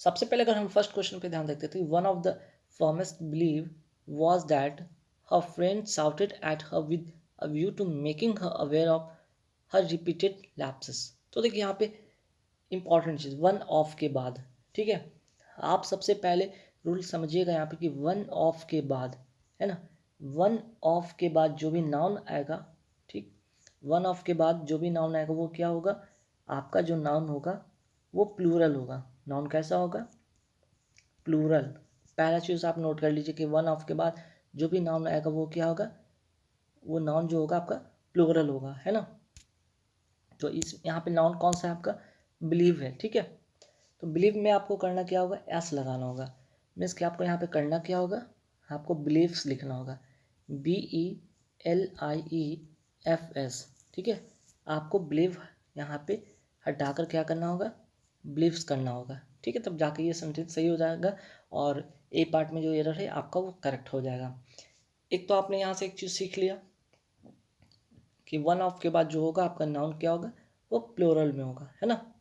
सबसे पहले अगर हम फर्स्ट क्वेश्चन पे ध्यान देखते तो one of the firmest belief was that her friend shouted at her with a view to making her aware of her repeated lapses। तो देखिए यहाँ पे इंपॉर्टेंट चीज़ वन ऑफ के बाद, ठीक है। आप सबसे पहले रूल समझिएगा यहाँ पे कि वन ऑफ के बाद, है ना, वन ऑफ के बाद जो भी नाउन आएगा, ठीक, वन ऑफ के बाद जो भी नाउन आएगा वो क्या होगा, आपका जो नाउन होगा वो प्लूरल होगा। नाउन कैसा होगा, प्लूरल। पहला चीज़ आप नोट कर लीजिए कि वन ऑफ के बाद जो भी नाउन आएगा वो क्या होगा, वो नाउन जो होगा आपका प्लूरल होगा, है ना। तो इस यहाँ पे नाउन कौन सा है आपका, बिलीव है, ठीक है। तो बिलीव में आपको करना क्या होगा, एस लगाना होगा। मीन्स कि आपको यहाँ पे करना क्या होगा, आपको बिलीव्स लिखना होगा, BELIEFS, ठीक है। आपको बिलीव यहाँ पे हटाकर क्या करना होगा, बिलीव्स करना होगा, ठीक है। तब जाके ये सेंटेंस सही हो जाएगा और ए पार्ट में जो एरर है आपका वो करेक्ट हो जाएगा। एक तो आपने यहाँ से एक चीज़ सीख लिया कि वन ऑफ के बाद जो होगा आपका नाउन क्या होगा, वो प्लूरल में होगा, है ना।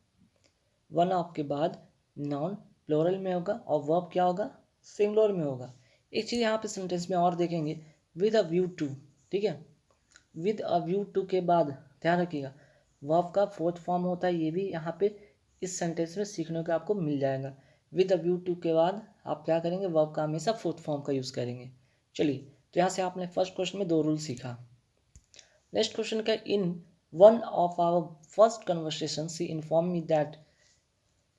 वन ऑफ के बाद नाउन प्लूरल में होगा और वर्ब क्या होगा, सिंगुलर में होगा। एक चीज़ यहाँ पे सेंटेंस में और देखेंगे, विद अ व्यू टू, ठीक है। विद अ व्यू टू के बाद ध्यान रखिएगा वर्ब का फोर्थ फॉर्म होता है, ये भी यहाँ पे इस सेंटेंस में सीखने को आपको मिल जाएगा। विद अ व्यू टू के बाद आप क्या करेंगे, वर्ब का हमेशा फोर्थ फॉर्म का यूज़ करेंगे। चलिए, तो यहाँ से आपने फर्स्ट क्वेश्चन में दो रूल सीखा। नेक्स्ट क्वेश्चन का, in one of our first conversation she inform me that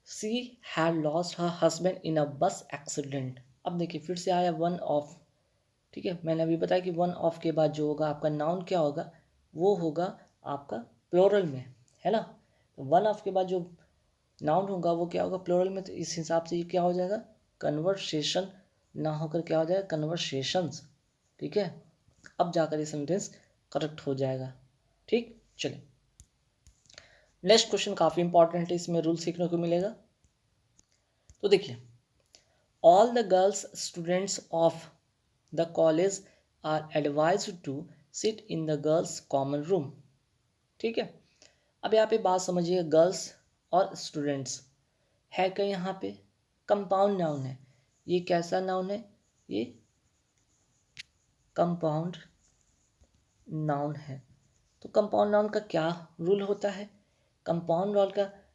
she had lost her husband in a bus accident. अब देखिए फिर से आया वन ऑफ, ठीक है। मैंने अभी बताया कि वन ऑफ के बाद जो होगा आपका नाउन क्या होगा, वो होगा आपका प्लूरल में, है ना। तो वन ऑफ के बाद जो नाउन होगा वो क्या होगा, प्लूरल में। तो इस हिसाब से ये क्या हो जाएगा, कन्वर्सेशन ना होकर क्या हो जाएगा, कन्वर्सेशंस, ठीक है। अब जाकर ये सेंटेंस करेक्ट हो जाएगा, ठीक। चलिए, नेक्स्ट क्वेश्चन काफ़ी इंपॉर्टेंट है, इसमें रूल सीखने को मिलेगा। तो देखिए, all the girls students of the college are advised to sit in the girls common room, ठीक है। अब यहाँ पे बात समझिए, गर्ल्स और स्टूडेंट्स है क्या, यहाँ पे कंपाउंड नाउन है। ये कैसा नाउन है, ये कंपाउंड नाउन है। तो कंपाउंड नाउन का क्या रूल होता है, कंपाउंड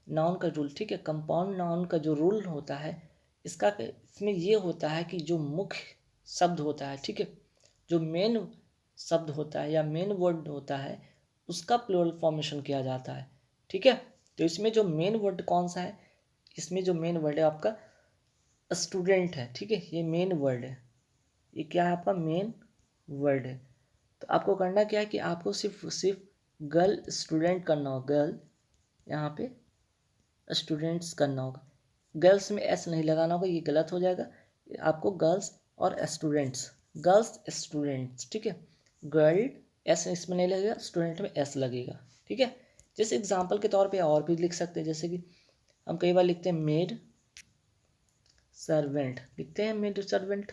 नाउन का रूल, ठीक है। कंपाउंड नाउन का जो रूल होता है इसमें ये होता है कि जो मुख्य शब्द होता है, ठीक है, जो मेन शब्द होता है या मेन वर्ड होता है उसका प्लूरल फॉर्मेशन किया जाता है, ठीक है। तो इसमें जो मेन वर्ड कौन सा है, इसमें जो मेन वर्ड है आपका स्टूडेंट है, ठीक है। ये मेन वर्ड है, ये क्या है आपका मेन वर्ड है। तो आपको करना क्या है कि आपको सिर्फ सिर्फ गर्ल स्टूडेंट करना होगा, गर्ल यहाँ पे स्टूडेंट्स करना होगा। गर्ल्स में एस नहीं लगाना होगा, ये गलत हो जाएगा। आपको गर्ल्स और स्टूडेंट्स, गर्ल्स स्टूडेंट्स, ठीक है। गर्ल एस इसमें नहीं लगेगा, स्टूडेंट में एस लगेगा, ठीक है। जैसे एग्जाम्पल के तौर पे और भी लिख सकते हैं, जैसे कि हम कई बार लिखते हैं मेड सर्वेंट, लिखते हैं मेड सर्वेंट,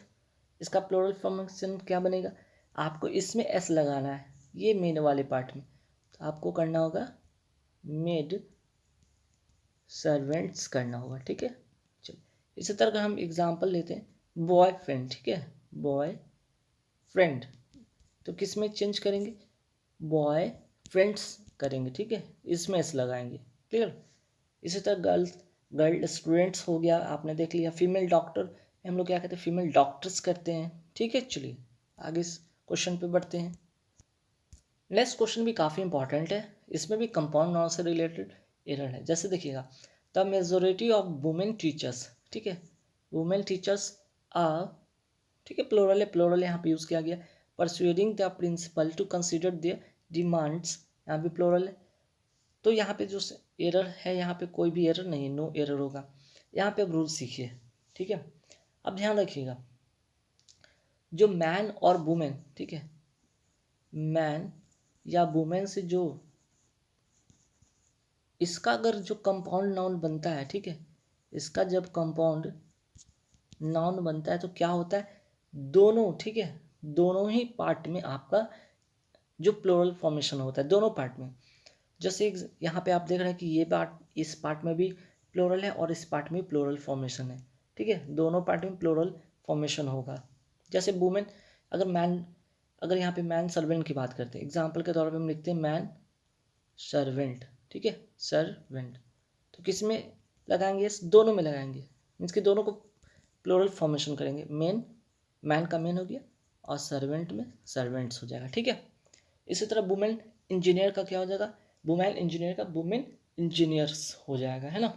इसका प्लूरल फॉर्मेशन क्या बनेगा, आपको इसमें एस लगाना है, ये मेन वाले पार्ट में। तो आपको करना होगा मेड सर्वेंट्स करना होगा, ठीक है। चलिए, इसी तरह का हम एग्जांपल लेते हैं, बॉय फ्रेंड, ठीक है, बॉय फ्रेंड। तो किस में चेंज करेंगे, बॉय फ्रेंड्स करेंगे, ठीक है, इसमें एस लगाएंगे, क्लियर। इसी तरह गर्ल स्टूडेंट्स हो गया, आपने देख लिया। फीमेल डॉक्टर हम लोग क्या कहते हैं, फीमेल डॉक्टर्स करते हैं, ठीक है। चलिए आगे इस क्वेश्चन पे बढ़ते हैं। नेक्स्ट क्वेश्चन भी काफ़ी इंपॉर्टेंट है, इसमें भी कंपाउंड नाउन से रिलेटेड एरर है। जैसे देखिएगा, the majority of women teachers, ठीक है, वुमेन टीचर्स आर, ठीक है, प्लोरल है, प्लोरल यहाँ पे यूज़ किया गया। Persuading the principal to consider their demands, यहाँ भी प्लोरल है। तो यहाँ पे जो एरर है, यहाँ पे कोई भी एरर नहीं है, नो एरर होगा। यहाँ पे अब रूल सीखिए, ठीक है। अब ध्यान रखिएगा, जो मैन और वुमेन, ठीक है, मैन या वुमेन से जो इसका अगर जो कंपाउंड नाउन बनता है, ठीक है, इसका जब कंपाउंड नाउन बनता है तो क्या होता है, दोनों, ठीक है, दोनों ही पार्ट में आपका जो प्लूरल फॉर्मेशन होता है, दोनों पार्ट में। जैसे यहाँ पे आप देख रहे हैं कि ये पार्ट, इस पार्ट में भी प्लूरल है और इस पार्ट में प्लूरल फॉर्मेशन है, ठीक है, दोनों पार्ट में प्लूरल फॉर्मेशन होगा। जैसे वुमेन, अगर यहाँ पे मैन सर्वेंट की बात करते हैं, एग्जाम्पल के तौर पे हम लिखते हैं मैन सर्वेंट, ठीक है, सर्वेंट, तो किस में लगाएंगे, इस दोनों में लगाएंगे, मीन्स कि दोनों को प्लूरल फॉर्मेशन करेंगे, मैन का मैन हो गया और सर्वेंट में सर्वेंट्स हो जाएगा, ठीक है। इसी तरह वुमेन इंजीनियर का क्या हो जाएगा, वुमेन इंजीनियर का वुमेन इंजीनियर्स हो जाएगा, है ना।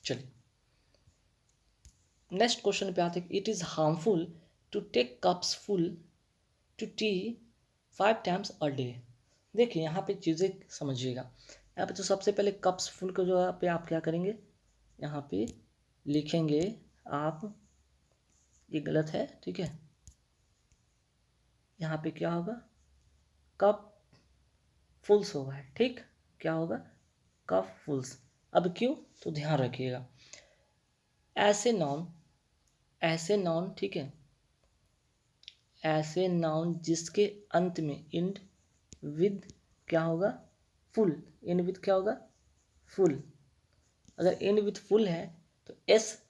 चलिए नेक्स्ट क्वेश्चन पे आते हैं, it is harmful to take cups full to tea 5 times a day. देखिए यहाँ पे चीज़ें समझिएगा, यहाँ पे तो सबसे पहले कप्स फुल को जो है पे आप क्या करेंगे, यहाँ पे लिखेंगे आप, ये गलत है, ठीक है, यहाँ पे क्या होगा, कप फुल्स होगा, ठीक, क्या होगा, कप फुल्स। अब क्यों, तो ध्यान रखिएगा, ऐसे नाउन, ठीक है, ऐसे नाउन जिसके अंत में इंड विद क्या होगा, फुल, इंड विद क्या होगा, फुल, अगर इंड विद फुल है तो एस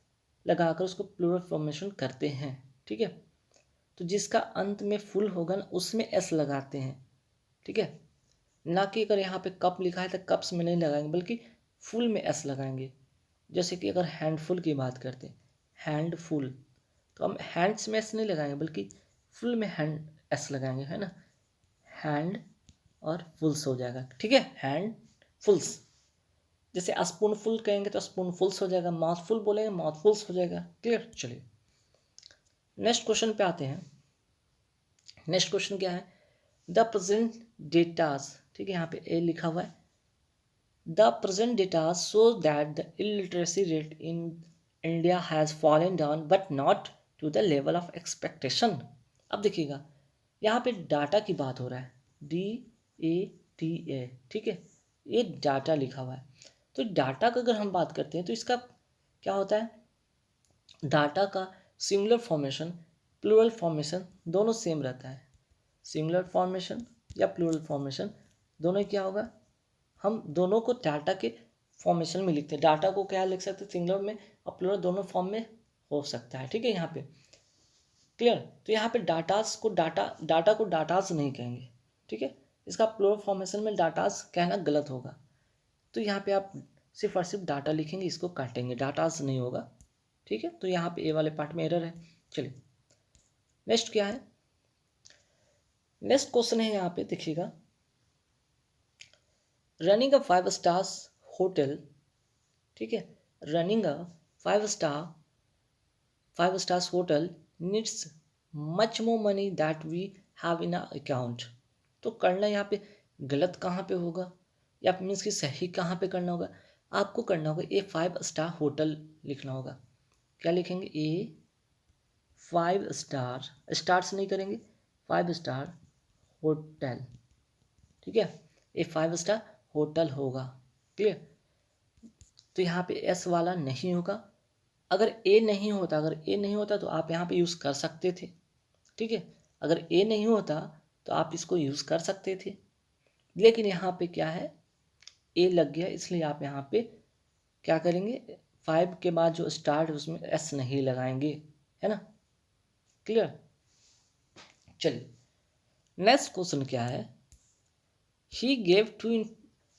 लगाकर उसको प्लूरल फॉर्मेशन करते हैं, ठीक है, तो जिसका अंत में फुल होगा ना उसमें एस लगाते हैं, ठीक है, ना कि अगर यहाँ पे कप लिखा है तो कप्स में नहीं लगाएंगे बल्कि फुल में एस लगाएंगे। जैसे कि अगर हैंडफुल की बात करते हैं, हैंडफुल, तो हम हैंड्स में एस नहीं लगाएंगे बल्कि फुल में हैंड एस लगाएंगे, है ना, हैंड और फुल्स हो जाएगा, ठीक है, हैंड फुल्स। जैसे स्पून फुल कहेंगे तो स्पून फुल्स हो जाएगा, माउथ फुल बोलेंगे माउथ फुल्स हो जाएगा, क्लियर। चलिए नेक्स्ट क्वेश्चन पे आते हैं। नेक्स्ट क्वेश्चन क्या है, द प्रेजेंट डेटास, ठीक है, यहाँ पे ए लिखा हुआ है, the present data show that the illiteracy rate in India has fallen down but not to the level of expectation. अब देखिएगा यहाँ पे डाटा की बात हो रहा है, DATA, ठीक है, ये डाटा लिखा हुआ है, तो डाटा का अगर हम बात करते हैं तो इसका क्या होता है, डाटा का सिंगुलर फॉर्मेशन प्लूरल फॉर्मेशन दोनों सेम रहता है, सिंगुलर फॉर्मेशन या प्लूरल फॉर्मेशन दोनों क्या होगा, हम दोनों को डाटा के फॉर्मेशन में लिखते हैं, डाटा को क्या लिख सकते हैं सिंगुलर में और प्लूरल दोनों फॉर्म में हो सकता है, ठीक है, यहाँ पे क्लियर। तो यहाँ पे डाटास को डाटा को डाटास नहीं कहेंगे, ठीक है, इसका प्लूरल फॉर्मेशन में डाटास कहना गलत होगा, तो यहाँ पे आप सिर्फ और सिर्फ डाटा लिखेंगे, इसको काटेंगे, डाटास नहीं होगा, ठीक है, तो यहाँ पे ए वाले पार्ट में एरर है। चलिए नेक्स्ट क्या है, नेक्स्ट क्वेश्चन है यहाँ पे देखिएगा, रनिंग अ 5 स्टार्स होटल, ठीक है, running a 5 stars hotel needs much more money that we have in account. तो करना यहाँ पे गलत कहाँ पे होगा या मीन्स कि सही कहाँ पे करना होगा, आपको करना होगा ए 5 स्टार होटल लिखना होगा, क्या लिखेंगे, ए 5 स्टार, स्टार्स नहीं करेंगे, 5 स्टार होटल, ठीक है, ए 5 स्टार होटल होगा, क्लियर। तो यहाँ पे एस वाला नहीं होगा, अगर ए नहीं होता तो आप यहाँ पे यूज़ कर सकते थे, ठीक है, अगर ए नहीं होता तो आप इसको यूज़ कर सकते थे, लेकिन यहाँ पे क्या है, ए लग गया, इसलिए आप यहाँ पे क्या करेंगे, 5 के बाद जो स्टार्ट है उसमें एस नहीं लगाएंगे, है ना, क्लियर। चलिए नेक्स्ट क्वेश्चन क्या है, he gave two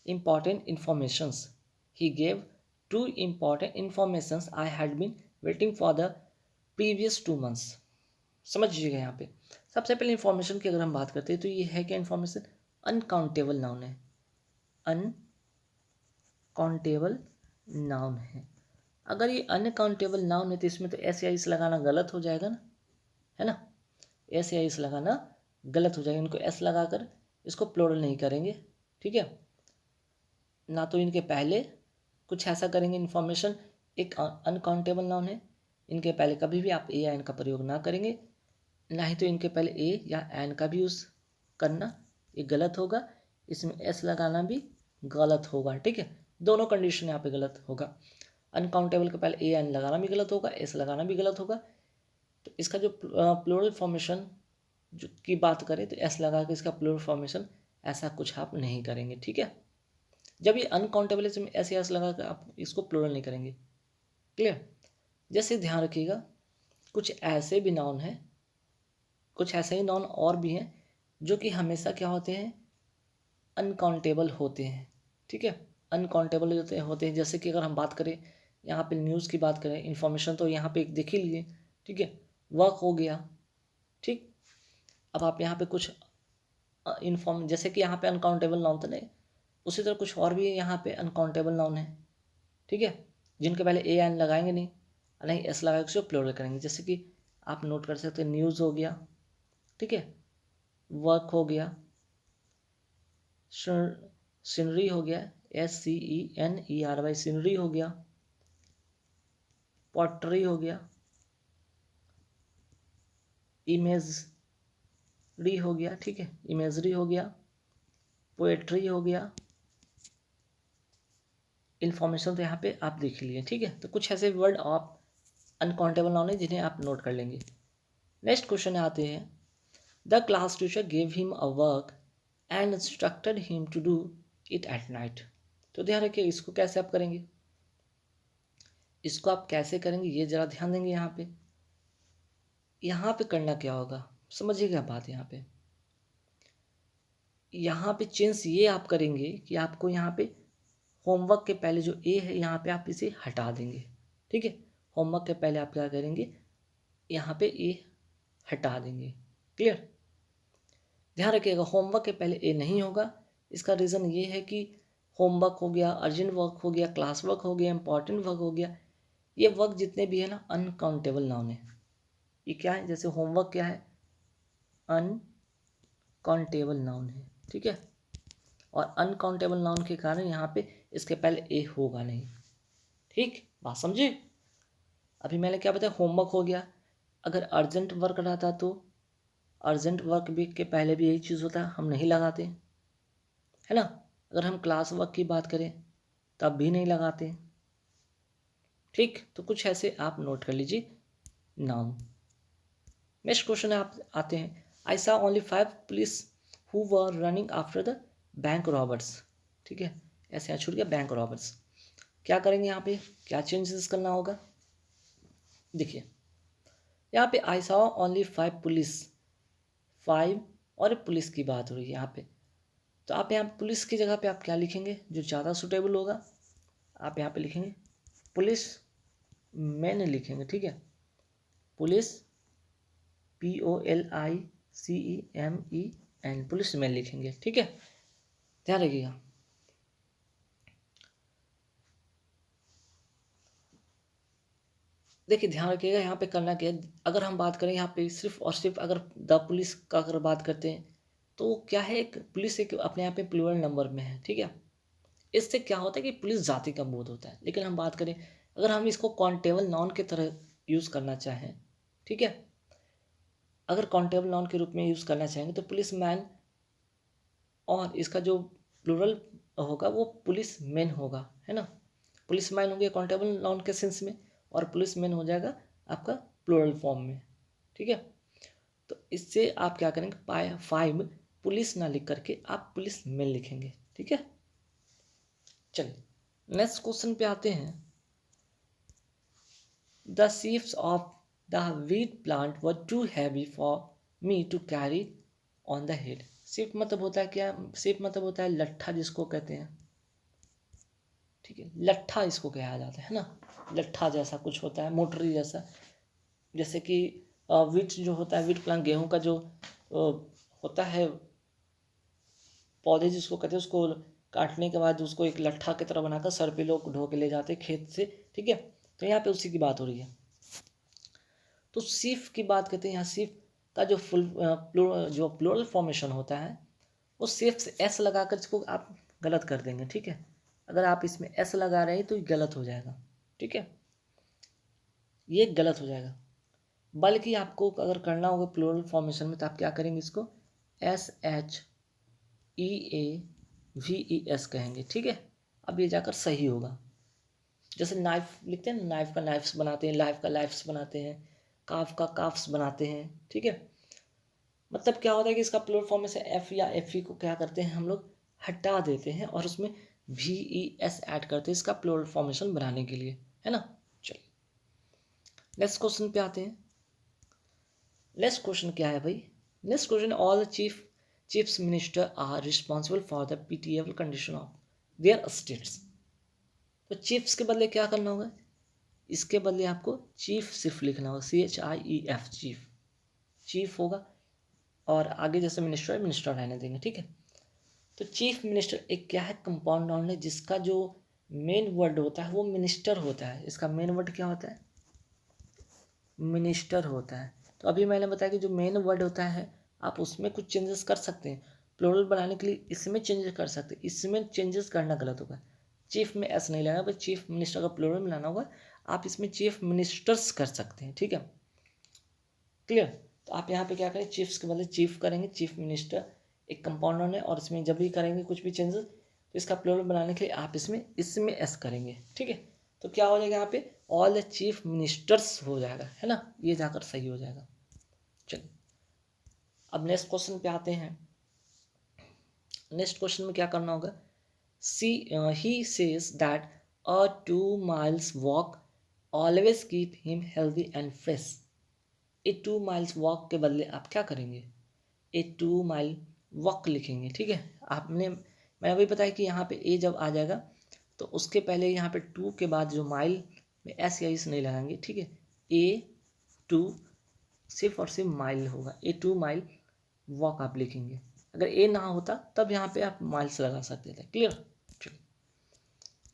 important informations, he gave 2 important informations I had been waiting for the previous 2 months। समझिएगा यहाँ पे सबसे पहले इंफॉर्मेशन की अगर हम बात करते हैं तो ये है क्या, इंफॉर्मेशन अनकाउंटेबल नाउन है, अनकाउंटेबल नाउन है, अगर ये अनकाउंटेबल नाउन है तो इसमें तो एस या इस लगाना गलत हो जाएगा ना, है ना, एस या इस लगाना गलत हो जाएगा, इनको एस लगाकर इसको प्लूरल नहीं करेंगे, ठीक है, ना तो इनके पहले कुछ ऐसा करेंगे, इन्फॉर्मेशन एक अनकाउंटेबल नाउन है, इनके पहले कभी भी आप ए या एन का प्रयोग ना करेंगे, ना ही तो इनके पहले ए या एन का भी यूज़ करना, ये गलत होगा, इसमें एस लगाना भी गलत होगा, ठीक है, दोनों कंडीशन यहाँ पे गलत होगा, अनकाउंटेबल के पहले ए एन लगाना भी गलत होगा, एस लगाना भी गलत होगा, तो इसका जो प्लूरल फॉर्मेशन जो की बात करें तो एस लगा के इसका प्लूरल फॉर्मेशन ऐसा कुछ आप नहीं करेंगे, ठीक है, जब ये अनकाउंटेबल है इसमें ऐसे एस लगा कर आप इसको प्लूरल नहीं करेंगे। क्लियर? जैसे ध्यान रखिएगा, कुछ ऐसे भी नाउन हैं, कुछ ऐसे ही नाउन और भी हैं जो कि हमेशा क्या होते हैं, अनकाउंटेबल होते हैं। ठीक है, अनकाउंटेबल होते हैं। जैसे कि अगर हम बात करें यहाँ पे न्यूज़ की बात करें, इन्फॉर्मेशन तो यहाँ पे देख ही लिए। ठीक है, वर्क हो गया। ठीक, अब आप यहाँ पे कुछ इन्फॉर्म, जैसे कि यहाँ पे अनकाउंटेबल नाउन था नहीं, उसी तरह कुछ और भी यहाँ पे अनकाउंटेबल नाउन है। ठीक है, जिनके पहले ए एन लगाएंगे नहीं, नहीं एस लगाएंगे, उसको प्लूरल करेंगे। जैसे कि आप नोट कर सकते हैं, न्यूज़ हो गया। ठीक है, वर्क हो गया, सीनरी हो गया, SCENERY सीनरी हो गया, पॉटरी हो गया, इमेजरी हो गया। ठीक है, इमेजरी हो गया, पोएट्री हो गया, इन्फॉर्मेशन तो यहाँ पे आप देख लिए। ठीक है, तो कुछ ऐसे वर्ड आप अनकाउंटेबल नाउन है जिन्हें आप नोट कर लेंगे। नेक्स्ट क्वेश्चन आते हैं, the class teacher gave him a work and instructed him to do it at night. तो ध्यान रखिए, इसको कैसे आप करेंगे, इसको आप कैसे करेंगे ये जरा ध्यान देंगे। यहाँ पे करना क्या होगा, समझिएगा बात। यहाँ पे चेंज ये आप करेंगे कि आपको यहाँ पे होमवर्क के पहले जो ए है यहाँ पे आप इसे हटा देंगे। ठीक है, होमवर्क के पहले आप क्या करेंगे, यहाँ पे ए हटा देंगे। क्लियर? ध्यान रखिएगा, होमवर्क के पहले ए नहीं होगा। इसका रीज़न ये है कि होमवर्क हो गया, अर्जेंट वर्क हो गया, क्लास वर्क हो गया, इंपॉर्टेंट वर्क हो गया, ये वर्क जितने भी है ना अनकाउंटेबल नाउन है। ये क्या है, जैसे होमवर्क क्या है, अनकाउंटेबल नाउन है। ठीक है, और अनकाउंटेबल नाउन के कारण यहाँ पे इसके पहले ए होगा नहीं। ठीक, बात समझे? अभी मैंने क्या बताया, होमवर्क हो गया। अगर अर्जेंट वर्क रहता तो अर्जेंट वर्क भी के पहले भी यही चीज़ होता, हम नहीं लगाते, है ना। अगर हम क्लास वर्क की बात करें तब भी नहीं लगाते। ठीक, तो कुछ ऐसे आप नोट कर लीजिए नाउन। नेक्स्ट क्वेश्चन आप आते हैं, I saw only 5 police who were running after the bank robbers. ठीक है, ऐसे यहाँ छूट गया बैंक रॉबर्स। क्या करेंगे यहाँ पे, क्या चेंजेस करना होगा, देखिए यहाँ पे आई सॉ ओनली 5 पुलिस, 5 और पुलिस की बात हो रही है यहाँ पे। तो आप यहाँ पुलिस की जगह पे आप क्या लिखेंगे जो ज़्यादा सुटेबल होगा, आप यहाँ पे लिखेंगे पुलिस मैन लिखेंगे। ठीक है, पुलिस POLICEMEN पुलिस मैन लिखेंगे। ठीक है, ध्यान रखिएगा। देखिए ध्यान रखिएगा, यहाँ पे करना क्या है, अगर हम बात करें यहाँ पे सिर्फ और सिर्फ अगर द पुलिस का अगर बात करते हैं तो क्या है, एक पुलिस एक अपने आप में प्लूरल नंबर में है। ठीक है, इससे क्या होता है कि पुलिस जाति का बोध होता है। लेकिन हम बात करें अगर हम इसको काउंटेबल नाउन की तरह यूज़ करना चाहें, ठीक है, अगर काउंटेबल नाउन के रूप में यूज़ करना चाहेंगे तो पुलिस मैन, और इसका जो प्लूरल होगा वो पुलिस मैन होगा, है ना। पुलिस मैन हो गया काउंटेबल नाउन के सेंस में, और पुलिस मैन हो जाएगा आपका प्लूरल फॉर्म में। ठीक है, तो इससे आप क्या करेंगे, 5 पुलिस ना लिख करके आप पुलिस मैन लिखेंगे। ठीक है, चलिए नेक्स्ट क्वेश्चन पे आते हैं, the sheaves of the wheat plant were too heavy for me to carry on the head. Sheaf मतलब होता है क्या, शीफ मतलब होता है लट्ठा जिसको कहते हैं। ठीक है, लट्ठा इसको कहा जाता है ना, लट्ठा जैसा कुछ होता है, मोटरी जैसा। जैसे कि वीट जो होता है, वीट प्लांट गेहूं का जो होता है पौधे जिसको कहते हैं, उसको काटने के बाद उसको एक लट्ठा की तरह बनाकर सर पे लोग ढो के ले जाते हैं खेत से। ठीक है, तो यहाँ पे उसी की बात हो रही है। तो सीफ की बात करते हैं, यहाँ सीफ का जो जो प्लूरल फॉर्मेशन होता है वो सेफ से एस लगाकर इसको आप गलत कर देंगे। ठीक है, अगर आप इसमें एस लगा रहे हैं तो ये गलत हो जाएगा। ठीक है, ये गलत हो जाएगा। बल्कि आपको अगर करना होगा प्लूरल फॉर्मेशन में तो आप क्या करेंगे, इसको SHEAVES कहेंगे। ठीक है, अब ये जाकर सही होगा। जैसे नाइफ लिखते हैं, नाइफ का नाइफ्स बनाते हैं, लाइफ का लाइफ्स बनाते हैं, काफ का काफ्स बनाते हैं। ठीक है, मतलब क्या होता है कि इसका प्लूरल फॉर्म में से एफ या एफ ई को क्या करते हैं हम लोग हटा देते हैं और उसमें VES ऐड करते हैं इसका प्लूरल फॉर्मेशन बनाने के लिए, है ना। चलिए नेक्स्ट क्वेश्चन पे आते हैं। नेक्स्ट क्वेश्चन क्या है भाई? Next question, all chiefs minister are responsible for the pitiable condition of their states. तो चीफ्स के बदले क्या करना होगा? इसके बदले आपको चीफ सिर्फ लिखना होगा, CHIEF, चीफ, चीफ होगा। और आगे जैसे मिनिस्टर है, मिनिस्टर रहने देंगे, ठीक है। तो चीफ मिनिस्टर एक क्या है? कंपाउंड नाउन है जिसका जो मेन वर्ड होता है वो मिनिस्टर होता है। इसका मेन वर्ड क्या होता है? मिनिस्टर होता है। तो अभी मैंने बताया कि जो मेन वर्ड होता है आप उसमें कुछ चेंजेस कर सकते हैं। प्लूरल बनाने के लिए इसमें चेंजेस कर सकते हैं, इसमें चेंजेस करना गलत होगा। चीफ में एस नहीं लगाना, बस चीफ मिनिस्टर का प्लूरल में लाना होगा। आप इसमें चीफ मिनिस्टर्स कर सकते हैं, ठीक है, क्लियर। तो आप यहाँ पे क्या करें? चीफ्स के बदले चीफ करेंगे, चीफ मिनिस्टर एक कंपाउंड नाउन है। और इसमें जब भी करेंगे कुछ भी चेंजेस तो इसका प्लूरल बनाने के लिए आप इसमें एस करेंगे, ठीक है। तो क्या हो जाएगा यहाँ पे? ऑल द चीफ मिनिस्टर्स हो जाएगा, है ना, ये जाकर सही हो जाएगा। चलिए अब नेक्स्ट क्वेश्चन पे आते हैं। नेक्स्ट क्वेश्चन में क्या करना होगा? He says that a 2 miles walk always keep him healthy and fresh. A 2 miles walk के बदले आप क्या करेंगे? ए 2 mile वॉक लिखेंगे, ठीक है। मैंने अभी बताया कि यहाँ पे ए जब आ जाएगा तो उसके पहले यहाँ पे 2 के बाद जो माइल में एस या इस नहीं लगाएंगे, ठीक है। A2 सिर्फ और सिर्फ माइल होगा, A2 माइल वॉक आप लिखेंगे। अगर ए ना होता तब यहाँ पे आप माइल्स लगा सकते थे, clear.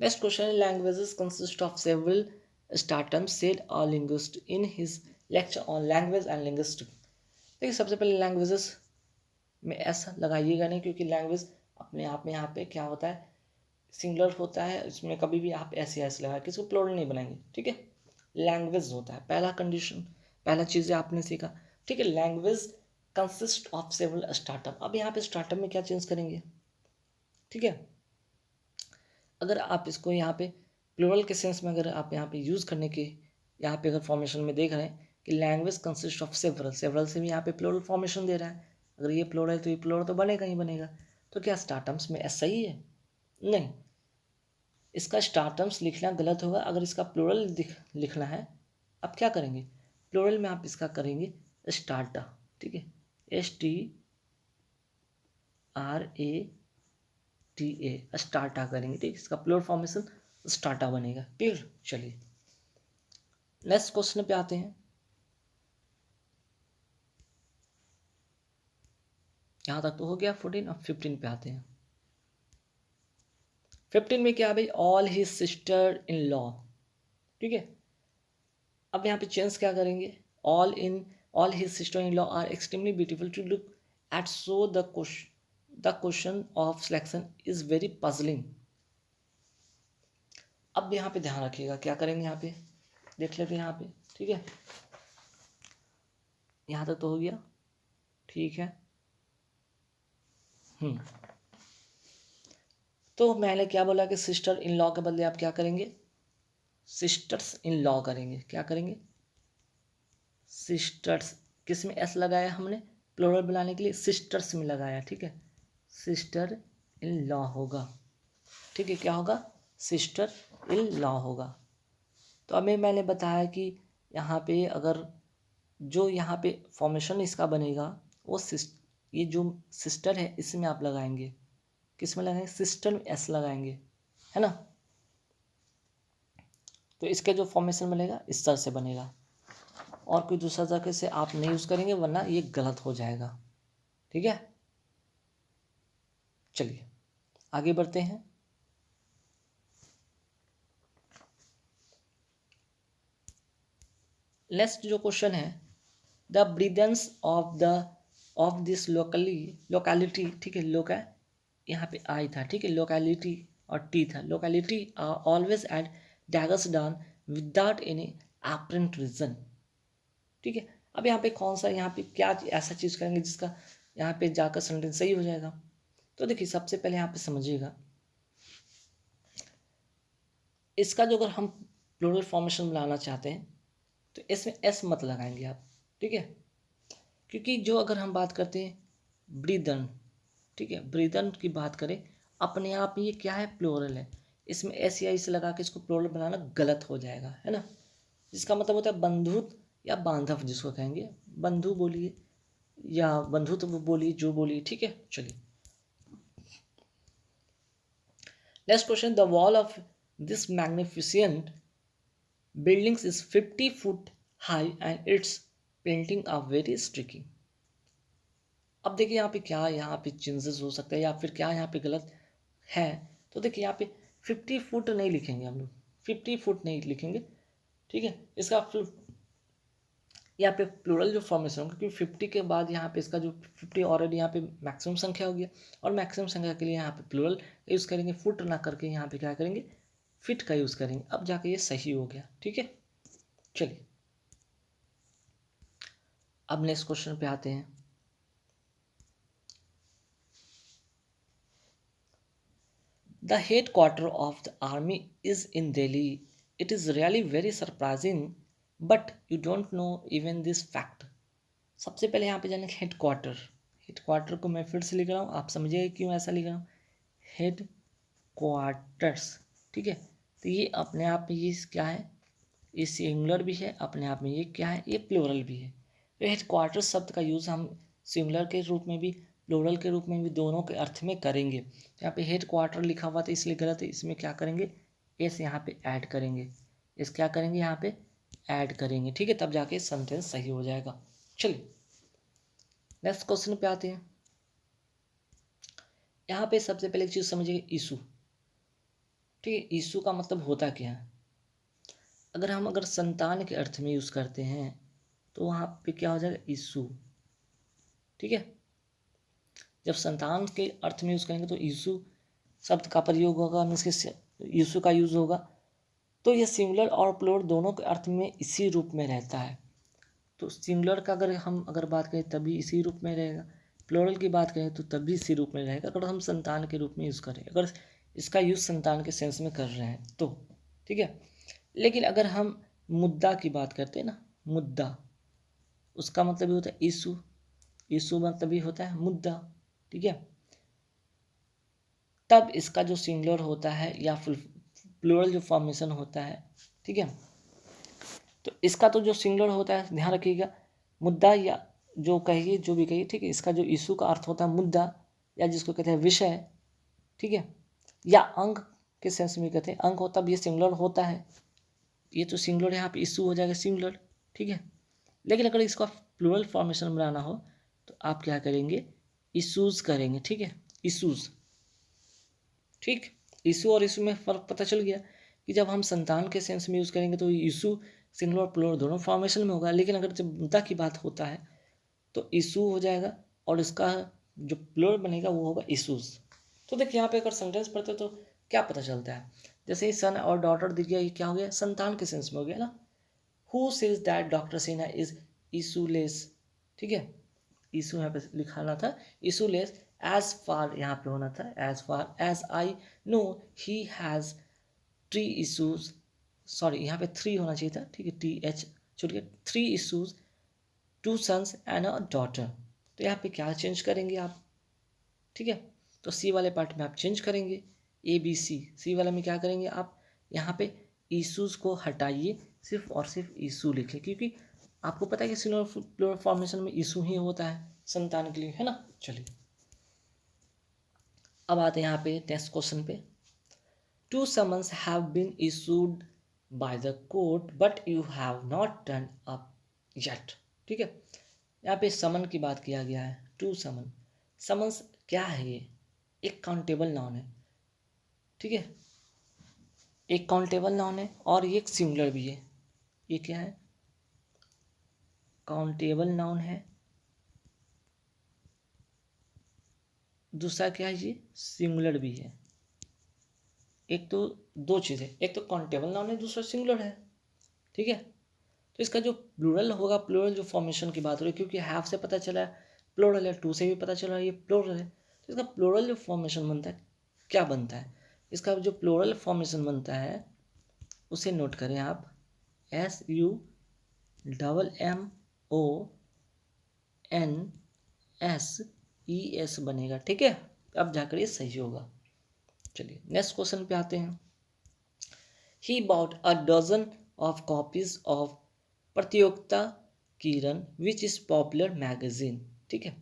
Next question, languages consist of several stratums said a linguist in his lecture on language and linguistics. देखिए सबसे पहले लैंग्वेजेस में एस लगाइएगा नहीं, क्योंकि लैंग्वेज अपने आप में यहाँ पे क्या होता है? सिंगुलर होता है, इसमें कभी भी आप ऐसे ऐसे लगा के इसको प्लूरल नहीं बनाएंगे, ठीक है। लैंग्वेज होता है पहला कंडीशन, पहला चीज़ें आपने सीखा, ठीक है। Language consist of several startup. अब यहाँ पे स्टार्टअप में क्या चेंज करेंगे, ठीक है। अगर आप इसको यहाँ पे प्लूरल के सेंस में अगर आप यहाँ पे यूज़ करने के यहाँ पे अगर फॉर्मेशन में देख रहे हैं कि language consist of several, several से भी यहाँ पे प्लूरल फॉर्मेशन दे रहा है। अगर ये प्लूरल है तो ये प्लूरल तो बनेगा ही बनेगा। तो क्या स्टार्टम्स में ऐसा ही है? नहीं, इसका स्टार्टम्स लिखना गलत होगा। अगर इसका प्लूरल लिखना है, अब क्या करेंगे? प्लूरल में आप इसका करेंगे स्टार्टा, ठीक है, STRATA, स्टार्टा करेंगे, ठीक है। इसका प्लूरल फॉर्मेशन स्टार्टा बनेगा, क्लियर। चलिए नेक्स्ट क्वेश्चन पे आते हैं। यहाँ तक तो हो गया 14। अब 15 पे आते हैं। 15 में क्या भाई? All his sister in law, ठीक है। अब यहाँ पे चेंज क्या करेंगे? All his sister in law are extremely beautiful to look at, so the question of selection is very puzzling. अब यहाँ पे ध्यान रखिएगा, क्या करेंगे? यहाँ पे देख लेते हैं यहाँ पे, ठीक है। यहाँ तक तो हो गया, ठीक है। तो मैंने क्या बोला कि सिस्टर इन लॉ के बदले आप क्या करेंगे? सिस्टर्स इन लॉ करेंगे। क्या करेंगे? सिस्टर्स। किस में एस लगाया हमने? प्लूरल बनाने के लिए सिस्टर्स में लगाया, ठीक है। सिस्टर इन लॉ होगा, ठीक है। क्या होगा? सिस्टर इन लॉ होगा। तो अभी मैंने बताया कि यहाँ पे अगर जो यहाँ पे फॉर्मेशन इसका बनेगा वो ये जो सिस्टर है इसमें आप लगाएंगे। किस में लगाएंगे? सिस्टर में एस लगाएंगे, है ना। तो इसका जो फॉर्मेशन बनेगा इस तरह से बनेगा, और कोई दूसरा तरीके से आप नहीं यूज़ करेंगे वरना ये गलत हो जाएगा, ठीक है। चलिए आगे बढ़ते हैं। नेक्स्ट जो क्वेश्चन है, द ब्रीदेंस ऑफ दिस लोकेलिटी, ठीक है। यहाँ पे आई था, ठीक है। लोकेलिटी और टी था। Locality always at daggers down without any apparent reason, ठीक है। अब यहाँ पे कौन सा, यहाँ पे क्या ऐसा चीज़ करेंगे जिसका यहाँ पे जाकर सेंटेंस सही हो जाएगा? तो देखिए सबसे पहले यहाँ पे समझिएगा, इसका जो अगर हम प्लूरल फॉर्मेशन बनाना चाहते हैं तो इसमें एस मत लगाएंगे आप, ठीक है। क्योंकि जो अगर हम बात करते हैं ब्रीदन, ठीक है, ब्रीदन की बात करें अपने आप ये क्या है, प्लूरल है। इसमें एस या इस लगा के इसको प्लूरल बनाना गलत हो जाएगा, है ना। जिसका मतलब होता है बंधुत्व या बांधव, जिसको कहेंगे बंधु बोलिए या बंधुत्व बोलिए, जो बोलिए, ठीक है। चलिए next question, the wall of this magnificent buildings is 50 foot high and its painting are very streaky। अब देखिए यहाँ पे क्या, यहाँ पे चेंजेस हो सकता है या फिर क्या यहाँ पे गलत है। तो देखिए यहाँ पे 50 फुट नहीं लिखेंगे हम लोग, 50 फुट नहीं लिखेंगे, ठीक है। इसका यहाँ पे प्लूरल जो फॉर्मेशन होगा, क्योंकि 50 के बाद यहाँ पे इसका जो 50 ऑलरेडी यहाँ पे मैक्सिमम संख्या हो गया, और मैक्सिमम संख्या के लिए यहाँ पे प्लूरल यूज़ करेंगे, फुट ना करके यहाँ पे क्या करेंगे, फिट का यूज़ करेंगे। अब जाके ये सही हो गया, ठीक है। चलिए अब नेक्स्ट क्वेश्चन पे आते हैं। The headquarters of the army is in Delhi. It is really very surprising, but you don't know even this fact। सबसे पहले यहाँ पे जाने हेडक्वार्टर, हेडक्वार्टर को मैं फिर से लिख रहा हूँ, आप समझिए क्यों ऐसा लिख रहा हूँ, हेड क्वार्टर्स, ठीक है। तो ये अपने आप में ये क्या है, ये सिंगुलर भी है, अपने आप में ये क्या है, ये प्लूरल भी है। तो हेडक्वार्टर शब्द का यूज़ हम सिंगुलर के रूप में भी प्लूरल के रूप में भी दोनों के अर्थ में करेंगे। तो यहाँ पे हेड क्वार्टर लिखा हुआ था इसलिए गलत है, इसमें क्या करेंगे, एस यहाँ पे ऐड करेंगे, इस क्या करेंगे यहाँ पे ऐड करेंगे, ठीक है, तब जाके सेंटेंस सही हो जाएगा। चलिए नेक्स्ट क्वेश्चन पे आते हैं। यहाँ पे सबसे पहले एक चीज़ समझिए, इशू, ठीक है। इशू का मतलब होता क्या है, अगर संतान के अर्थ में यूज़ करते हैं तो वहाँ पे क्या हो जाएगा, इशू, ठीक है। जब संतान के अर्थ में यूज़ करेंगे तो यीशु शब्द का प्रयोग होगा, मीन्स के यीशु का यूज़ होगा। तो ये सिंगुलर और प्लूरल दोनों के अर्थ में इसी रूप में रहता है। तो सिंगुलर का अगर बात करें तभी इसी रूप में रहेगा, प्लूरल की बात करें तो तभी इसी रूप में रहेगा अगर हम संतान के रूप में यूज़ करें, अगर इसका यूज़ संतान के सेंस में कर रहे हैं तो, ठीक है। लेकिन अगर हम मुद्दा की बात करते हैं ना, मुद्दा, उसका मतलब भी होता है इशू, इशू मतलब भी होता है मुद्दा, ठीक है। तब इसका जो सिंगुलर होता है या फिर प्लूरल जो फॉर्मेशन होता है, ठीक है, तो इसका तो जो सिंगुलर होता है ध्यान रखिएगा, मुद्दा या जो कहिए, जो भी कहिए, ठीक है। इसका जो इशू का अर्थ होता है मुद्दा, या जिसको कहते हैं विषय, ठीक है, या अंग के सेंस में कहते हैं अंग हो, तब ये सिंगुलर होता है। ये तो सिंगुलर, यहाँ पे इशू हो जाएगा सिंगुलर, ठीक है। लेकिन अगर इसका प्लूरल फॉर्मेशन बनाना हो तो आप क्या करेंगे, इशूज़ करेंगे, ठीक है, इशूज़, ठीक। इशू और इशू में फ़र्क पता चल गया कि जब हम संतान के सेंस में यूज़ करेंगे तो इशू सिंगुलर और प्लूरल दोनों फॉर्मेशन में होगा, लेकिन अगर जब मुद्दा की बात होता है तो इशू हो जाएगा और इसका जो प्लूरल बनेगा वो होगा इशूज़। तो देखिए यहाँ पे अगर सेंटेंस पढ़ते तो क्या पता चलता है, जैसे ही सन और डॉटर दिख गया, ये क्या हो गया, संतान के सेंस में हो गया ना। Who says that doctor Sinha is issueless, ठीक है, इशू यहाँ पे लिखाना था, इशूलेस एज फार यहाँ पे होना था as far as I know he has three issues, sorry यहाँ पे थ्री होना चाहिए था, ठीक है, TH छूट गया, three issues, 2 sons and a daughter. तो यहाँ पे क्या चेंज करेंगे आप, ठीक है। तो सी वाले पार्ट में आप चेंज करेंगे, ABC, सी वाले में क्या करेंगे आप, यहाँ पे इशूज़ को हटाइए, सिर्फ और सिर्फ इशू लिखिए, क्योंकि आपको पता है कि सिंगुलर फॉर्मेशन में इशू ही होता है संतान के लिए, है ना। चलिए अब आते हैं यहाँ पे नेक्स्ट क्वेश्चन पे। 2 summons have been issued by the court but you have not turned up yet, ठीक है। यहाँ पे समन की बात किया गया है, 2 समन, समन्स क्या है, ये एक काउंटेबल नाउन है, ठीक है, एक काउंटेबल नाउन है और ये एक सिंगुलर भी है। ये क्या है, काउंटेबल नाउन है, दूसरा क्या है, ये सिंगुलर भी है। एक तो दो चीज़ें, एक तो काउंटेबल नाउन है, दूसरा सिंगुलर है, ठीक है। तो इसका जो प्लूरल होगा, प्लूरल जो फॉर्मेशन की बात हो रही है, क्योंकि हैव से पता चला है प्लूरल है, टू से भी पता चला है ये प्लूरल है, तो इसका प्लूरल जो फॉर्मेशन बनता है क्या बनता है, इसका जो प्लूरल फॉर्मेशन बनता है उसे नोट करें आप, SUMMONS बनेगा, ठीक है। अब जाकर ये सही होगा। चलिए नेक्स्ट क्वेश्चन पे आते हैं। He bought a dozen of copies of Pratiyogita Kiran which is popular magazine. ठीक है,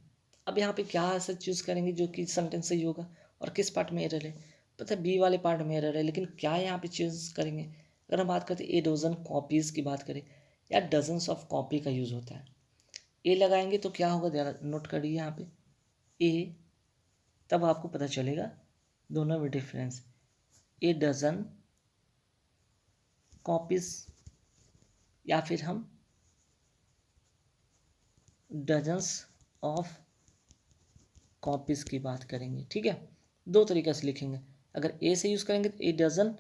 अब यहाँ पे क्या ऐसा चूज करेंगे जो कि सेंटेंस सही होगा और किस पार्ट में एरर है। पता है बी वाले पार्ट में एरर है, लेकिन क्या यहाँ पे चूज करेंगे। अगर हम बात करते हैं ए डजन कॉपीज़ की बात करें या डजन्स ऑफ कॉपी का यूज़ होता है, ए लगाएंगे तो क्या होगा, ध्यान नोट करिए यहाँ पे ए, तब आपको पता चलेगा दोनों में डिफरेंस। ए डजन कॉपीज या फिर हम डजन्स ऑफ कॉपीज की बात करेंगे। ठीक है, दो तरीके से लिखेंगे। अगर ए से यूज़ करेंगे तो ए डजन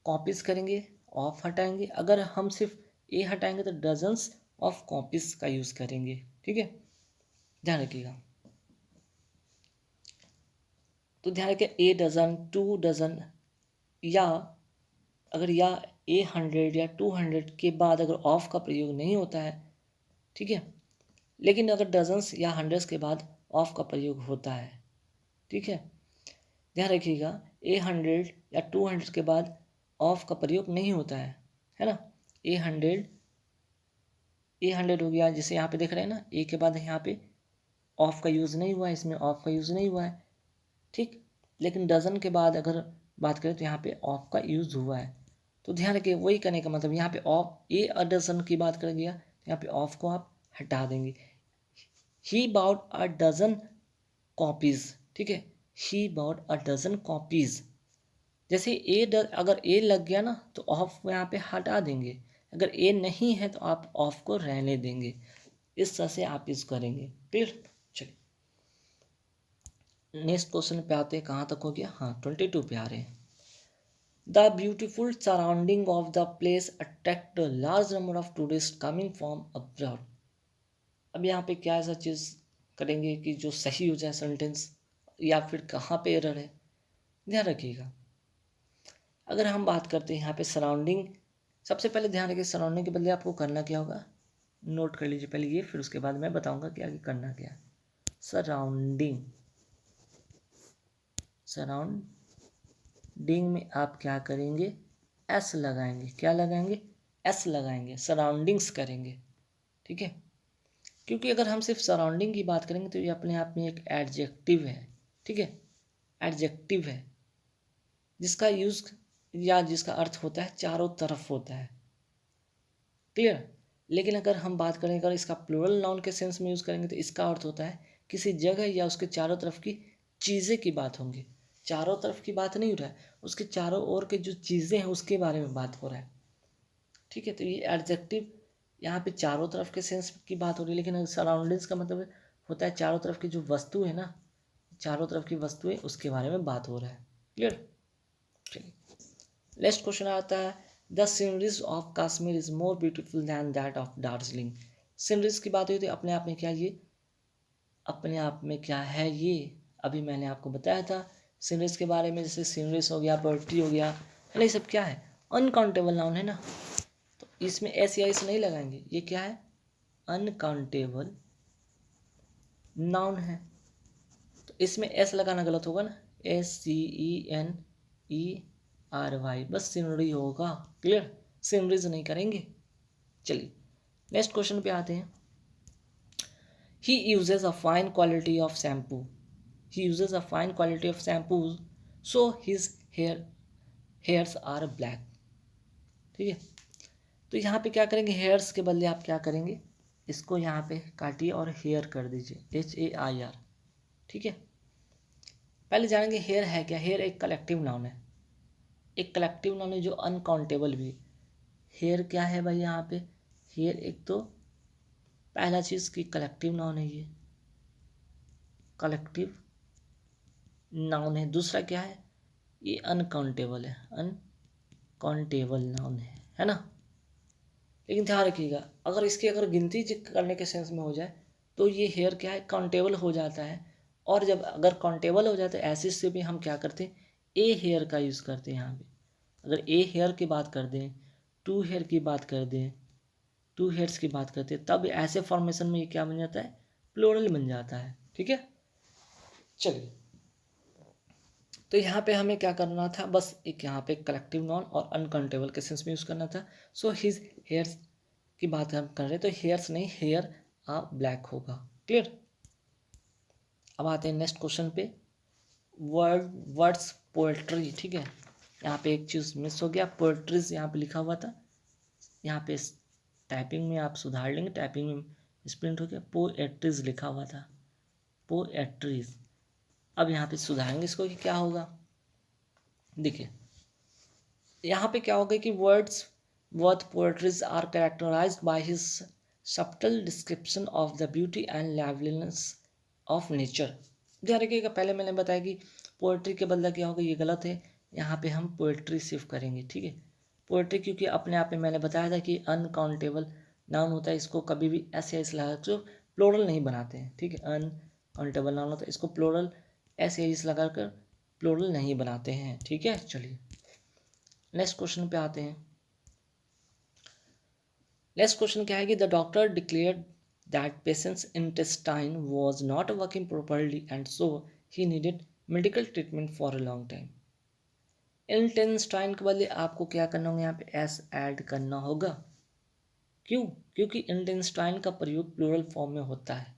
कॉपीज करेंगे, ऑफ हटाएंगे। अगर हम सिर्फ ए हटाएंगे तो डजन्स ऑफ कॉपीज का यूज़ करेंगे। ठीक है, ध्यान रखिएगा। तो ध्यान रखिए ए डजन, 2 डजन, या अगर या ए 100 या 200 के बाद अगर ऑफ का प्रयोग नहीं होता है, ठीक है, लेकिन अगर डजन्स या हंड्रेड्स के बाद ऑफ का प्रयोग होता है। ठीक है, ध्यान रखिएगा ए 100 या 200 के बाद ऑफ का प्रयोग नहीं होता है ना। ए 100 हो गया, जैसे यहाँ पे देख रहे हैं ना, ए के बाद यहाँ पे ऑफ का यूज़ नहीं हुआ है, इसमें ऑफ का यूज़ नहीं हुआ है। ठीक, लेकिन डजन के बाद अगर बात करें तो यहाँ पे ऑफ का यूज़ हुआ है। तो ध्यान रखिए वही करने का मतलब, यहाँ पे ऑफ ए अ डजन की बात कर दिया, यहाँ पे ऑफ को आप हटा देंगे। ही बाउट अ डजन कॉपीज। ठीक है, ही बाउट अ डजन कॉपीज। जैसे अगर ए लग गया ना तो ऑफ को यहाँ पे हटा देंगे, अगर ए नहीं है तो आप ऑफ को रहने देंगे। इस तरह से आप इस करेंगे। क्लियर, चलिए नेक्स्ट क्वेश्चन पे आते हैं। कहाँ तक हो गया, हाँ 22 पे आ रहे हैं। The beautiful surrounding of the place attract a large number of tourist coming from abroad. अब यहाँ पे क्या ऐसा चीज़ करेंगे कि जो सही हो जाए सेंटेंस, या फिर कहाँ पे एरर है, ध्यान रखिएगा। अगर हम बात करते हैं यहाँ पे सराउंडिंग, सबसे पहले ध्यान रखिए सराउंडिंग के बदले आपको करना क्या होगा, नोट कर लीजिए पहले ये, फिर उसके बाद मैं बताऊंगा कि आगे करना क्या है। सराउंडिंग, सराउंडिंग में आप क्या करेंगे, एस लगाएंगे। क्या लगाएंगे, एस लगाएंगे, सराउंडिंग्स करेंगे। ठीक है, क्योंकि अगर हम सिर्फ सराउंडिंग की बात करेंगे तो ये अपने आप में एक एडजेक्टिव है। ठीक है, एडजेक्टिव है जिसका यूज या जिसका अर्थ होता है चारों तरफ होता है। क्लियर, लेकिन अगर हम बात करें, अगर इसका प्लूरल नाउन के सेंस में यूज़ करेंगे तो इसका अर्थ होता है किसी जगह या उसके चारों तरफ की चीज़ें की बात होंगी। चारों तरफ की बात नहीं हो रहा है, उसके चारों ओर के जो चीज़ें हैं उसके बारे में बात हो रहा है। ठीक है, तो ये एडजेक्टिव यहाँ पे चारों तरफ के सेंस की बात हो रही है, लेकिन सराउंडिंग्स का मतलब होता है चारों तरफ की जो वस्तु है ना, चारों तरफ की वस्तुएं उसके बारे में बात हो रहा है। क्लियर, चलिए नेक्स्ट क्वेश्चन आता है। The sceneries of Kashmir is more beautiful than that of Darjeeling. Sceneries की बात हुई तो अपने आप में क्या, ये अपने आप में क्या है, ये अभी मैंने आपको बताया था सीनरीज के बारे में। जैसे सीनरीज हो गया, पोल्ट्री हो गया, है ना, ये सब क्या है, अनकाउंटेबल नाउन है ना। तो इसमें एस या एस नहीं लगाएंगे, ये क्या है, अनकाउंटेबल नाउन है। तो इसमें एस लगाना गलत होगा ना, SCENERY, बस सीनरी होगा। क्लियर, सीनरीज नहीं करेंगे। चलिए नेक्स्ट क्वेश्चन पे आते हैं। He uses a fine quality of shampoo, he uses a fine quality of shampoo so his hairs are black. ठीक है, तो यहाँ पे क्या करेंगे, हेयर्स के बदले आप क्या करेंगे, इसको यहाँ पे काटिए और हेयर कर दीजिए, HAIR। ठीक है, पहले जानेंगे हेयर है क्या। हेयर एक कलेक्टिव नाउन है, एक कलेक्टिव नाउन है जो अनकाउंटेबल भी। हेयर क्या है भाई, यहाँ पे हेयर एक तो पहला चीज़ की कलेक्टिव नाउन है, ये कलेक्टिव नाउन है। दूसरा क्या है, ये अनकाउंटेबल है, अनकाउंटेबल नाउन है ना। लेकिन ध्यान रखिएगा अगर इसकी अगर गिनती करने के सेंस में हो जाए तो ये हेयर क्या है, काउंटेबल हो जाता है। और जब अगर काउंटेबल हो जाता है ऐसे से भी हम क्या करते हैं, ए हेयर का यूज़ करते हैं। यहाँ पे अगर ए हेयर की बात कर दें, टू हेयर की बात कर दें, टू हेयर्स की बात करते हैं, तब ऐसे फॉर्मेशन में ये क्या बन जाता है, प्लूरल बन जाता है। ठीक है, चलिए तो यहाँ पे हमें क्या करना था, बस एक यहाँ पे कलेक्टिव नाउन और अनकाउंटेबल के सेंस में यूज़ करना था। सो हिज हेयर्स की बात हम कर रहे हैं तो हेयर्स नहीं, हेयर आ ब्लैक होगा। क्लियर। अब आते हैं नेक्स्ट क्वेश्चन पे। वर्ड्स पोएट्री, ठीक है। यहाँ पे एक चीज़ मिस हो गया, पोएट्रीज यहाँ पे लिखा हुआ था, यहाँ पे टाइपिंग में आप सुधार लेंगे, टाइपिंग में स्प्रिंट हो गया, पोएट्रीज लिखा हुआ था, पोएट्रीज। अब यहाँ पे सुधारेंगे इसको कि क्या होगा। देखिए यहाँ पे क्या होगा कि worth poetries are characterised by his subtle description of the beauty and liveliness of nature. ध्यान रखिएगा, पहले मैंने बताया कि पोएट्री के बदला क्या होगा, ये गलत है। यहाँ पे हम पोएट्री सिर्फ करेंगे, ठीक है। पोएट्री क्योंकि अपने आप में मैंने बताया था कि अनकाउंटेबल नाउन होता है, इसको कभी भी ऐसे ऐसे लगा जो प्लोरल नहीं बनाते हैं, ठीक है। अनकाउंटेबल नाउन होता है, इसको प्लोरल ऐसे ऐसे लगा कर प्लोरल नहीं बनाते हैं, ठीक है। चलिए नेक्स्ट क्वेश्चन पे आते हैं। नेक्स्ट क्वेश्चन क्या है कि the doctor declared that patients intestine was not working properly and so he needed medical treatment for a long time. Intestine के बदले आपको क्या करना होगा, यहाँ पे एस ऐड करना होगा। क्यों? क्योंकि इंटेस्टाइन का प्रयोग प्लूरल फॉर्म में होता है।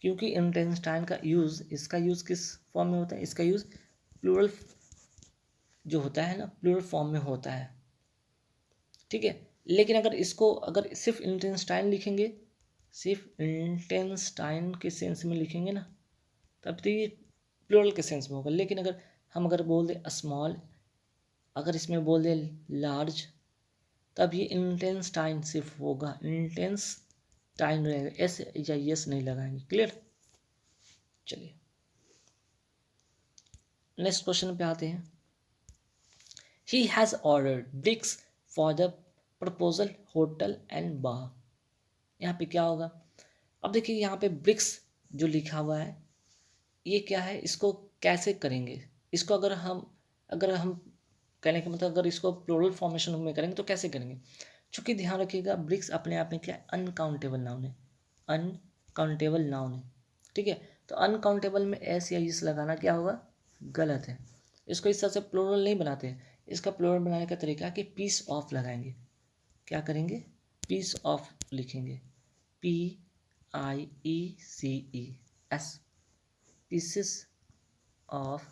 क्योंकि इंटेस्टाइन का यूज़, इसका यूज़ किस फॉर्म में होता है, इसका यूज़ प्लूरल जो होता है ना, प्लूरल फॉर्म में होता है, ठीक है। लेकिन अगर इसको अगर सिर्फ इंटेस्टाइन लिखेंगे, सिर्फ इंटेस्टाइन के सेंस में लिखेंगे ना, तब तो ये प्लूरल के सेंस में होगा। लेकिन अगर बोल दें स्मॉल, अगर इसमें बोल दें लार्ज, तब ये इंटेस्टाइन सिर्फ होगा, इंटेस्टाइन रहेगा, एस या यस नहीं लगाएंगे। क्लियर। चलिए नेक्स्ट क्वेश्चन पे आते हैं। He has ordered bricks for the proposal hotel and bar. यहाँ पे क्या होगा, अब देखिए यहाँ पे ब्रिक्स जो लिखा हुआ है ये क्या है, इसको कैसे करेंगे, इसको अगर हम कहने का मतलब अगर इसको प्लूरल फॉर्मेशन में करेंगे तो कैसे करेंगे। चूँकि ध्यान रखिएगा ब्रिक्स अपने आप में क्या है, अनकाउंटेबल नाउन है, अनकाउंटेबल नाउन है, ठीक है। तो अनकाउंटेबल में एस या इस लगाना क्या होगा, गलत है। इसको इस तरह से प्लूरल नहीं बनाते हैं। इसका प्लूरल बनाने का तरीका है कि पीस ऑफ लगाएंगे। क्या करेंगे, पीस ऑफ लिखेंगे, PIECES, पीसेस ऑफ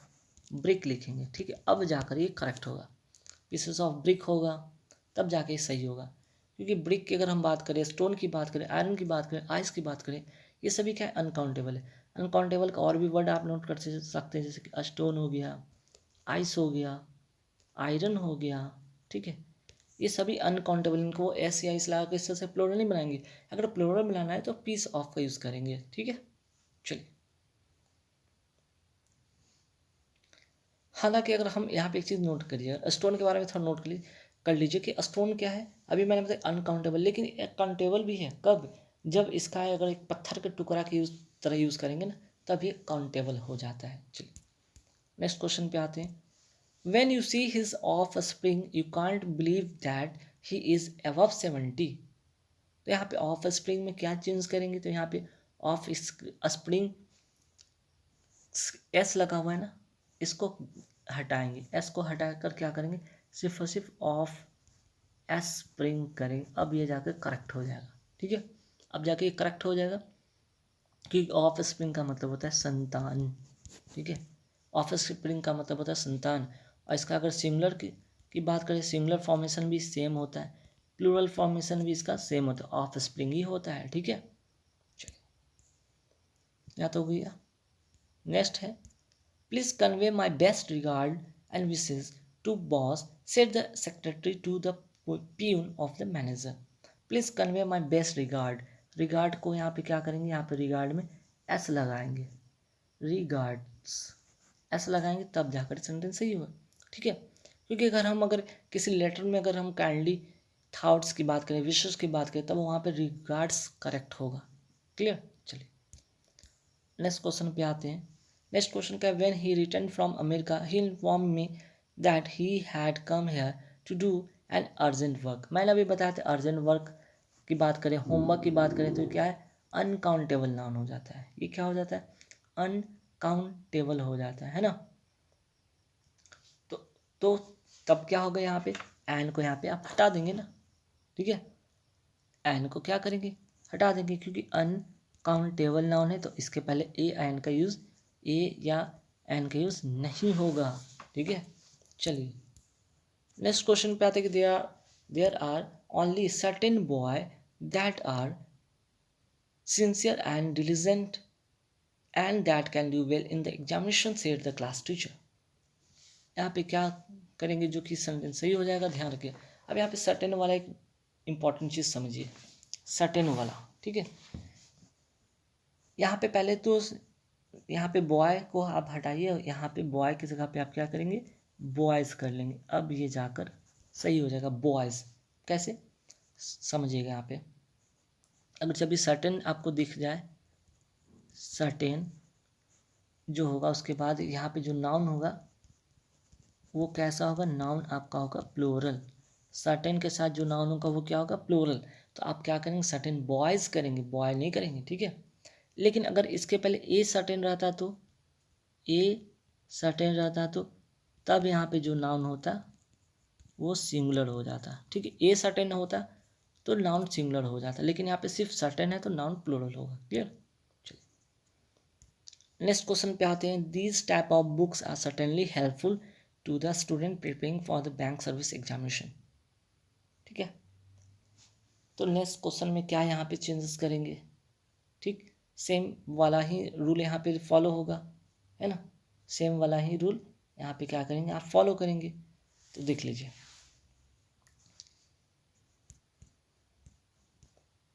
ब्रिक लिखेंगे, ठीक है। अब जाकर ये करेक्ट होगा, पीसेस ऑफ ब्रिक होगा तब जाके सही होगा। क्योंकि ब्रिक की अगर हम बात करें, स्टोन की बात करें, आयरन की बात करें, आइस की बात करें, ये सभी क्या है, अनकाउंटेबल है। अनकाउंटेबल का और भी वर्ड आप नोट कर सकते हैं, जैसे कि स्टोन हो गया, आइस हो गया, आयरन हो गया, ठीक है। ये सभी अनकाउंटेबल, इनको एस या इस लगा के इस तरह से प्लूरल नहीं बनाएंगे। अगर प्लूरल बनाना है तो पीस ऑफ का यूज़ करेंगे, ठीक है। चलिए हालांकि अगर हम यहाँ पे एक चीज़ नोट करिए, स्टोन के बारे में थोड़ा नोट कर लीजिए कि स्टोन क्या है, अभी मैंने बताया अनकाउंटेबल, लेकिन काउंटेबल भी है कब, जब इसका अगर एक पत्थर के टुकड़ा के तरह यूज़ करेंगे ना, तब ये काउंटेबल हो जाता है। चलिए नेक्स्ट क्वेश्चन पे आते हैं। When you see his offspring, you can't believe that he is above 70। तो यहाँ पे ऑफ स्प्रिंग में क्या चेंज करेंगे, तो यहाँ पे ऑफ स्प्रिंग एस लगा हुआ है ना, इसको हटाएंगे, एस को हटाकर क्या करेंगे, सिर्फ और सिर्फ ऑफ स्प्रिंग करेंगे। अब ये जाकर करेक्ट हो जाएगा, ठीक है। अब जाके ये करेक्ट हो जाएगा क्योंकि ऑफ स्प्रिंग का मतलब होता है संतान, ठीक है। ऑफ स्प्रिंग का मतलब होता है संतान। और इसका अगर सिमिलर की बात करें, सिमिलर फॉर्मेशन भी सेम होता है, प्लूरल फॉर्मेशन भी इसका सेम होता है, ऑफ स्प्रिंग ही होता है, ठीक है। चलिए या तो हो गया। नेक्स्ट है, please convey my best regard and wishes to boss, set the secretary to the peon of the manager. Please convey my best regard, regard को यहाँ पे क्या करेंगे, यहाँ पे रिगार्ड में एस लगाएंगे, रिगार्ड्स ऐसा लगाएंगे तब जाकर सेंटेंस सही होगा, ठीक है। क्योंकि अगर किसी लेटर में अगर हम काइंडली थॉट्स की बात करें, विशेस की बात करें, तब वहाँ पे रिगार्ड्स करेक्ट होगा। क्लियर। चलिए नेक्स्ट क्वेश्चन पे आते हैं। नेक्स्ट क्वेश्चन का, when he return from America he inform me that he had come here to do an urgent work. मैंने अभी बताया था अर्जेंट वर्क की बात करें, होमवर्क की बात करें, तो क्या है, अनकाउंटेबल नाउन हो जाता है। ये क्या हो जाता है, अनकाउंटेबल हो जाता है ना। तो तब क्या होगा, यहाँ पे एन को यहाँ पे आप हटा देंगे ना, ठीक है, एन को क्या करेंगे, हटा देंगे, क्योंकि अनकाउंटेबल नाउन है तो इसके पहले ए एन का यूज़, ए या एन का यूज़ नहीं होगा, ठीक है। चलिए नेक्स्ट क्वेश्चन पे आते हैं कि there are only certain boy that are sincere and diligent and that can do well in the examination said the class teacher. यहाँ पे क्या करेंगे, जो कि सेंटेंस सही हो जाएगा, ध्यान रखिए। अब यहाँ पे सर्टेन वाला एक इंपॉर्टेंट चीज़ समझिए, सर्टेन वाला, ठीक है। यहाँ पे पहले तो यहाँ पे बॉय को आप हटाइए, यहाँ पे बॉय की जगह पे आप क्या करेंगे, बॉयज़ कर लेंगे। अब ये जाकर सही हो जाएगा, बॉयज़। कैसे समझिएगा, यहाँ पे अगर जब भी सर्टेन आपको दिख जाए, सर्टेन जो होगा उसके बाद यहाँ पे जो नाउन होगा वो कैसा होगा, नाउन आपका होगा प्लूरल। सर्टेन के साथ जो नाउन होगा वो क्या होगा, प्लूरल। तो आप क्या करेंगे, सर्टेन बॉयज़ करेंगे, बॉय नहीं करेंगे, ठीक है। लेकिन अगर इसके पहले ए सर्टेन रहता तो, ए सर्टेन रहता तो तब यहाँ पे जो नाउन होता वो सिंगुलर हो जाता, ठीक है। ए सर्टेन होता तो नाउन सिंगुलर हो जाता, लेकिन यहाँ पे सिर्फ सर्टेन है तो नाउन प्लूरल होगा। क्लियर। चलिए नेक्स्ट क्वेश्चन पे आते हैं। These type of books are certainly helpful to the student preparing for the bank service examination, ठीक है। तो नेक्स्ट क्वेश्चन में क्या यहाँ पे चेंजेस करेंगे, ठीक, सेम वाला ही रूल यहाँ पे फॉलो होगा, है ना, सेम वाला ही रूल यहाँ पे क्या करेंगे, आप फॉलो करेंगे। तो देख लीजिए,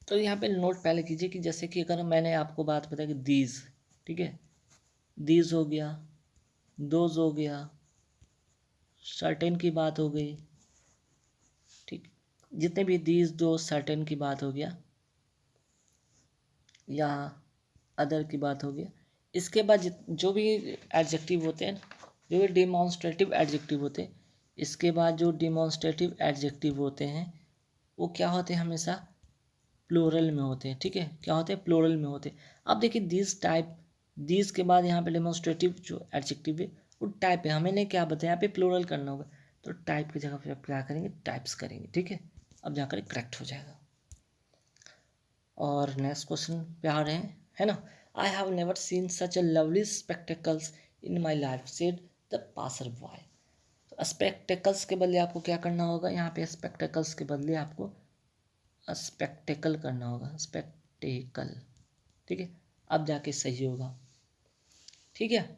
तो यहाँ पे नोट पहले कीजिए कि जैसे कि अगर मैंने आपको बात बताई कि दीज, ठीक है, दीज हो गया, दोज हो गया, सर्टेन की बात हो गई, ठीक, जितने भी दीज दो सर्टेन की बात हो गया या अदर की बात हो गया। इसके बाद जो भी एडजेक्टिव होते हैं, जो भी डिमॉन्स्ट्रेटिव एडजेक्टिव होते हैं, इसके बाद जो डिमॉन्स्ट्रेटिव एडजेक्टिव होते हैं वो क्या होते हैं, हमेशा प्लूरल में होते हैं, ठीक है। क्या होते हैं, प्लूरल में होते हैं। अब देखिए दिस टाइप, दिस के बाद यहाँ पे डेमोन्स्ट्रेटिव जो एडजेक्टिव है वो टाइप है, हमें ने क्या बताया, यहाँ पे प्लूरल करना होगा, तो टाइप की जगह पे आप क्या करेंगे, टाइप्स करेंगे, ठीक है। अब जाकर करेक्ट हो जाएगा। और नेक्स्ट क्वेश्चन पे आ रहे हैं, है ना। I have never seen such a lovely spectacles in my life said the passer boy. तो स्पेक्टेकल्स के बदले आपको क्या करना होगा, यहाँ पे स्पेक्टेकल्स के बदले आपको स्पेक्टेकल करना होगा, स्पेक्टेकल, ठीक है। अब जाके सही होगा, ठीक है।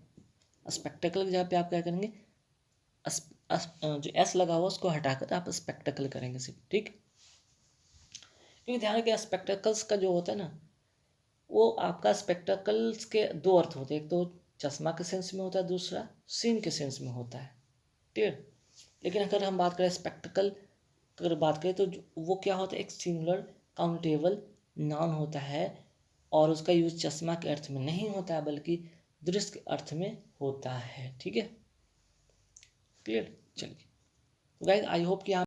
स्पेक्टेकल की जगह पे आप क्या करेंगे, जो एस लगा हुआ उसको हटाकर आप स्पेक्टेकल करेंगे सिर्फ, ठीक। क्योंकि ध्यान रखिए स्पेक्टेकल्स का जो होता है ना, वो आपका स्पेक्टेकल्स के दो अर्थ होते हैं, एक तो चश्मा के सेंस में होता है, दूसरा सीन के सेंस में होता है, ठीक है। लेकिन अगर हम बात करें स्पेक्टेकल, अगर बात करें तो वो क्या होता है, एक सिंगुलर काउंटेबल नाउन होता है और उसका यूज चश्मा के अर्थ में नहीं होता है बल्कि दृश्य के अर्थ में होता है, ठीक है। क्लियर। चलिए गाइस, आई होप कि आप